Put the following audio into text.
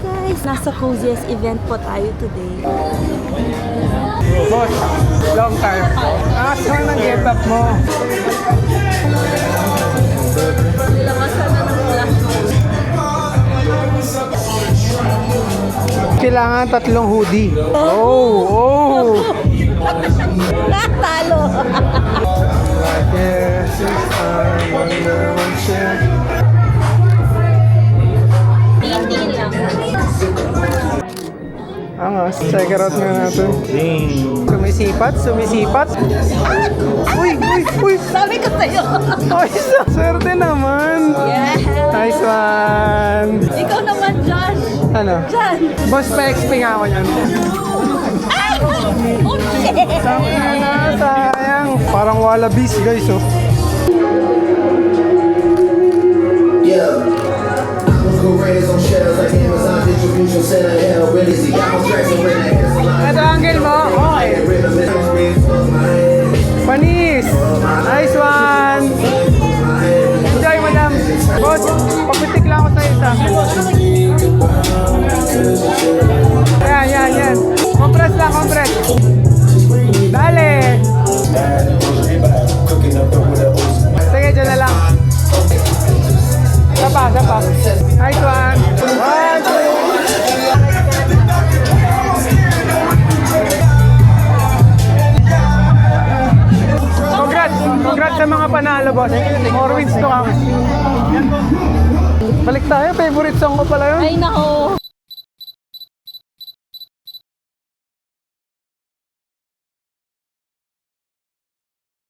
guys! Nasa coziest event po tayo today. Boss, long time. Saan ang get up mo? Nilabasan na ng flash mo. Kailangan 3 hoodie. Oh! Talo! Yes, Hindi lang. Angas, check it out nga natin. Sumisipat. Uy! Sabi ko sa'yo! Ay, swerte naman. Yes! Nice one. Ikaw naman, Josh! Ano? Jan! Boss, pa-XP nga ako yan. Oh, shit! Sayang. Parang wallabies, guys, oh. Yeah. Go raise on shelves like Amazon distribution center. Hell, really see I'm stressing when I hear some Ito angle mo. Okay. Panis. Nice one. Enjoy, madam. Boss, papitik lang ako sa isa. Yan. Compress lang, compress. Dale. Sige, dyan na lang. Sapa. Nice one. 1, 2. Congrats sa mga panalo, boss. More wins to come. Balik tayo, favorite song ko pala yun. Ay, nako!